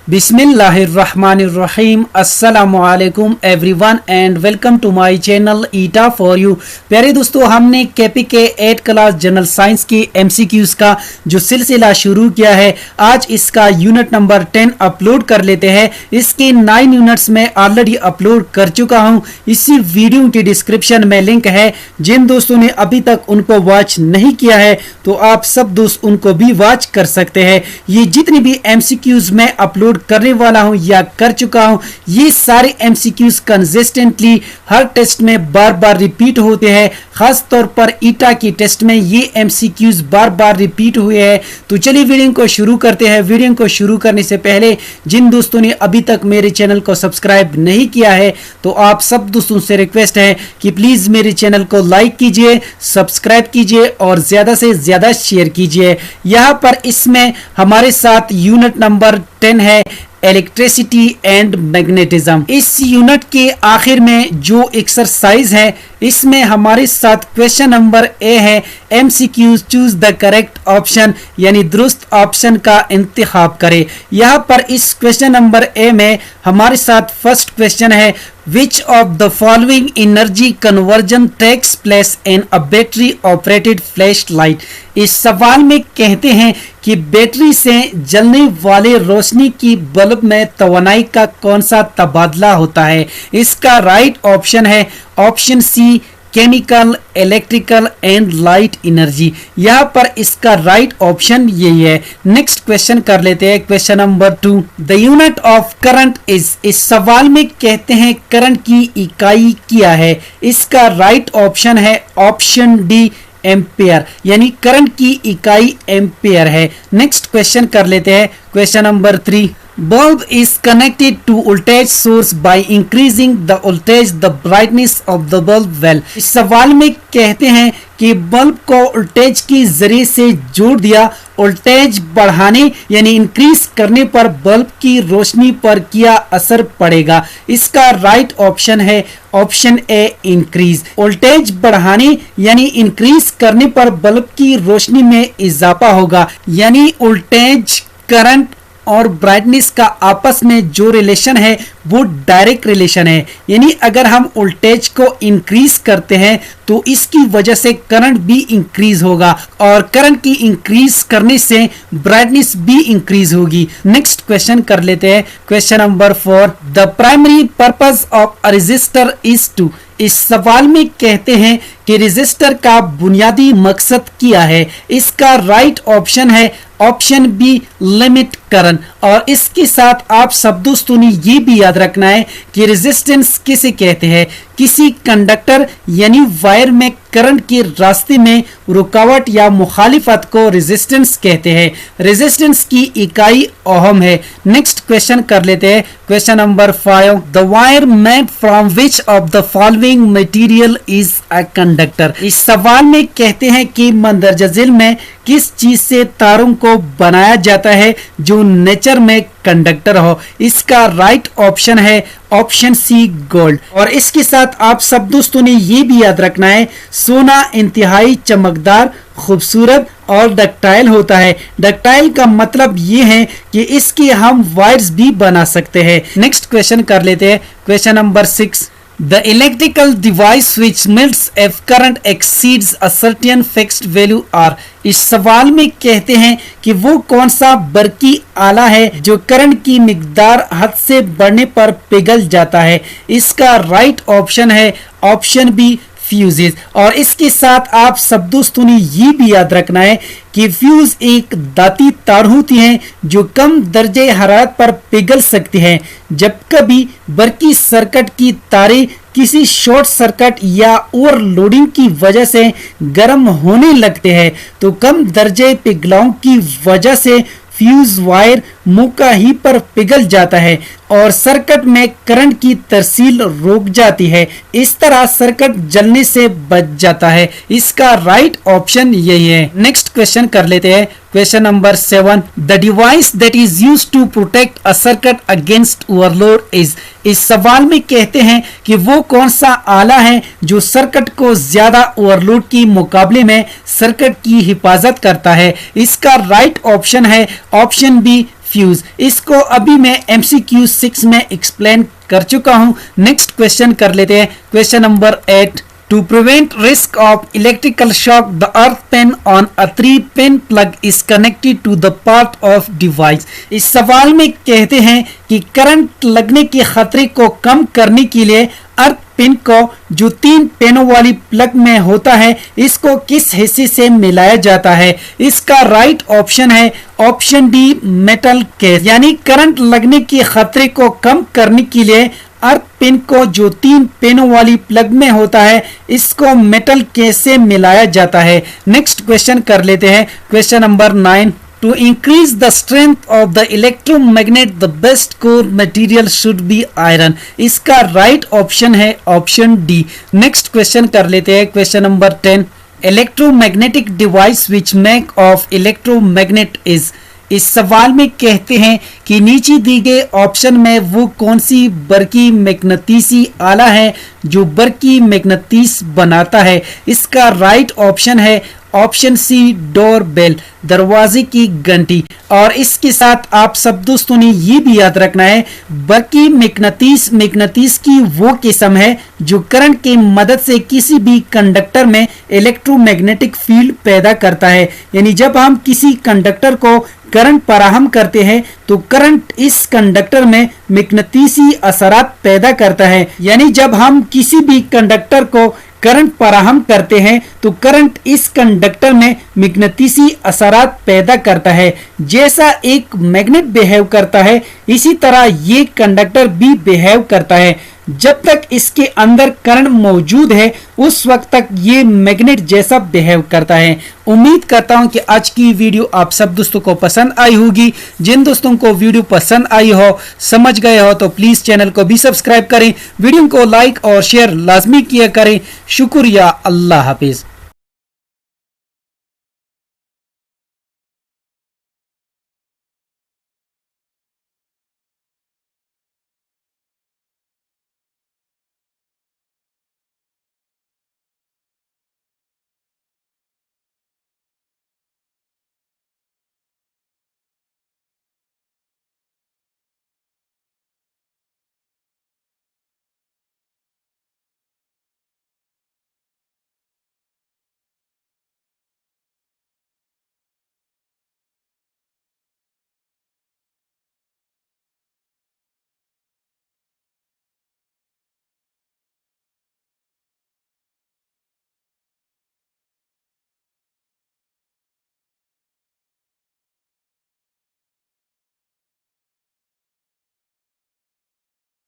बिस्मिल्लाहिर्रहमानिर्रहीम अस्सलामुअलैकुम everyone and welcome to my channel eta for you. प्यारे दोस्तों, हमने केपीके 8 क्लास जनरल साइंस की एमसीक्यूज का जो सिलसिला शुरू किया है, आज इसका यूनिट नंबर 10 अपलोड कर लेते हैं। इसके 9 यूनिट्स में ऑलरेडी अपलोड कर चुका हूं। इसी वीडियो की डिस्क्रिप्शन में लिंक है। जिन दोस्तों ने अभी तक उनको वॉच नहीं किया है तो आप सब दोस्त उनको भी वॉच कर सकते हैं। ये जितनी भी एमसीक्यूज में अपलोड करने वाला हूं या कर चुका हूं, ये सारे एमसीक्यूज कंसिस्टेंटली हर टेस्ट में बार बार रिपीट होते हैं। खास तौर पर ईटा की टेस्ट में ये एमसीक्यूज बार बार रिपीट हुए हैं। तो चलिए वीडियो को शुरू करते हैं। वीडियो को शुरू करने से पहले जिन दोस्तों ने अभी तक मेरे चैनल को सब्सक्राइब नहीं किया है तो आप सब दोस्तों से रिक्वेस्ट है कि प्लीज मेरे चैनल को लाइक कीजिए, सब्सक्राइब कीजिए और ज्यादा से ज्यादा शेयर कीजिए। यहाँ पर इसमें हमारे साथ यूनिट नंबर 10 है, इलेक्ट्रिसिटी एंड मैग्नेटिज्म। इस यूनिट के आखिर में जो एक्सरसाइज है, इसमें हमारे साथ क्वेश्चन नंबर ए है, MCQ choose the correct option, यानी दुरुस्त ऑप्शन का इंतखाब करें। यहाँ पर इस क्वेश्चन नंबर ए में हमारे साथ फर्स्ट क्वेश्चन है, which of the following energy conversion takes place in a battery operated flashlight. इस सवाल में कहते हैं कि बैटरी से जलने वाले रोशनी की बल्ब में तवानाई का कौन सा तबादला होता है। इसका राइट ऑप्शन है option C, chemical, electrical and light energy. यहाँ पर इसका राइट ऑप्शन यही है। नेक्स्ट क्वेश्चन कर लेते हैं, question number 2, the unit of current is. इस सवाल में कहते हैं करंट की इकाई क्या है। इसका राइट ऑप्शन है ऑप्शन डी, एम्पेयर, यानी करंट की इकाई एम्पेयर है। नेक्स्ट क्वेश्चन कर लेते हैं, question number 3, bulb is connected to voltage source by increasing the voltage the brightness of the bulb well। इस सवाल में कहते हैं कि बल्ब को वोल्टेज की जरिए से जोड़ दिया। वोल्टेज बढ़ाने यानी इंक्रीज करने पर बल्ब की रोशनी पर क्या असर पड़ेगा। इसका राइट ऑप्शन है ऑप्शन ए, इंक्रीज। वोल्टेज बढ़ाने यानी इंक्रीज करने पर बल्ब की रोशनी में इजाफा होगा, यानी वोल्टेज, करंट और ब्राइटनेस का आपस में जो रिलेशन है वो डायरेक्ट रिलेशन है। यानी अगर हम वोल्टेज को इंक्रीज करते हैं तो इसकी वजह से करंट भी इंक्रीज होगा और करंट की इंक्रीज करने से ब्राइटनेस भी इंक्रीज होगी। नेक्स्ट क्वेश्चन कर लेते हैं, question number 4, the primary purpose of a resistor is to. इस सवाल में कहते हैं कि रेजिस्टर का बुनियादी मकसद क्या है। इसका राइट ऑप्शन है ऑप्शन बी, लिमिट करंट। और इसके साथ आप सब दोस्तों ने ये भी याद रखना है कि रेजिस्टेंस किसे कहते हैं। किसी कंडक्टर यानी वायर में करंट के रास्ते में रुकावट या मुखालिफत को रेजिस्टेंस कहते हैं। रेजिस्टेंस की इकाई ओहम है। नेक्स्ट क्वेश्चन कर लेते हैं, question number 5, the wire made from which of the following material is a conductor. इस सवाल में कहते हैं कि मंदरजा झेल में किस चीज से तारों को बनाया जाता है जो नेचर में कंडक्टर हो। इसका राइट ऑप्शन है ऑप्शन सी, गोल्ड। और इसके साथ आप सब दोस्तों ने ये भी याद रखना है, सोना इंतहाई चमकदार, खूबसूरत और डक्टाइल होता है। डक्टाइल का मतलब ये है कि इसके हम वायर्स भी बना सकते हैं। नेक्स्ट क्वेश्चन कर लेते हैं, question number 6, The electrical device which melts if current exceeds a certain fixed value are। इस सवाल में कहते हैं कि वो कौन सा बरकी आला है जो करंट की मिकदार हद से बढ़ने पर पिघल जाता है। इसका राइट ऑप्शन है ऑप्शन बी, फ्यूजेस। और इसके साथ आप सब दोस्तों ने ये भी याद रखना है कि फ्यूज एक दाती तार होती हैं जो कम दर्जे हरारत पर पिघल सकती हैं। जब कभी बरकी सर्किट की तारें किसी शॉर्ट सर्किट या ओवरलोडिंग की वजह से गर्म होने लगते हैं तो कम दर्जे पिघलाव की वजह से फ्यूज वायर मौका ही पर पिघल जाता है और सर्किट में करंट की तरसील रुक जाती है। इस तरह सर्किट जलने से बच जाता है। इसका राइट ऑप्शन यही है। नेक्स्ट क्वेश्चन कर लेते हैं, question number 7, the device that is used to protect a circuit against overload is. इस सवाल में कहते हैं कि वो कौन सा आला है जो सर्किट को ज्यादा ओवरलोड के मुकाबले में सर्किट की हिफाजत करता है। इसका राइट ऑप्शन है ऑप्शन बी, फ्यूज, इसको अभी मैं MCQ 6 में एक्सप्लेन कर चुका हूं। नेक्स्ट क्वेश्चन कर लेते हैं, question number 8। To prevent risk of electrical shock, the earth pin on a 3-pin plug is connected to the part of device. इस सवाल में कहते हैं कि करंट लगने के खतरे को कम करने के लिए अर्थ पिन को जो 3 पिनों वाली प्लग में होता है, इसको किस हिस्से से मिलाया जाता है। इसका राइट ऑप्शन है ऑप्शन डी, मेटल केस। यानी करंट लगने के खतरे को कम करने के लिए अर्थ पिन को जो 3 पिनों वाली प्लग में होता है, इसको मेटल केस से मिलाया जाता है। नेक्स्ट क्वेश्चन कर लेते हैं, question number 9। To increase the strength of the electromagnet, the best core material should be iron. इसका राइट ऑप्शन है ऑप्शन डी। नेक्स्ट क्वेश्चन कर लेते हैं, question number 10। Electromagnetic device which make of electromagnet is। इस सवाल में कहते हैं कि नीचे दी गए ऑप्शन में वो कौन सी बरकी मैग्नेटिसी आला है जो बरकी मैग्नेटिस बनाता है। इसका राइट ऑप्शन है ऑप्शन सी, डोर बेल, दरवाजे की घंटी। और इसके साथ आप सब दोस्तों ने ये भी याद रखना है, बरकी मैग्नेटिस की वो किस्म है जो करंट की मदद से किसी भी कंडक्टर में इलेक्ट्रोमैग्नेटिक फील्ड पैदा करता है। यानी जब हम किसी कंडक्टर को करंट फराहम करते हैं तो करंट इस कंडक्टर में मैग्नेटिसी असरात पैदा करता है। यानी जब हम किसी भी कंडक्टर को करंट फराहम करते हैं तो करंट इस कंडक्टर में मैग्नेटिसी असरात पैदा करता है। जैसा एक मैग्नेट बिहेव करता है, इसी तरह ये कंडक्टर भी बिहेव करता है। जब तक इसके अंदर करंट मौजूद है, उस वक्त तक ये मैग्नेट जैसा बिहेव करता है। उम्मीद करता हूं कि आज की वीडियो आप सब दोस्तों को पसंद आई होगी। जिन दोस्तों को वीडियो पसंद आई हो, समझ गए हो, तो प्लीज चैनल को भी सब्सक्राइब करें, वीडियो को लाइक और शेयर लाजमी किया करें। शुक्रिया, अल्लाह हाफिज।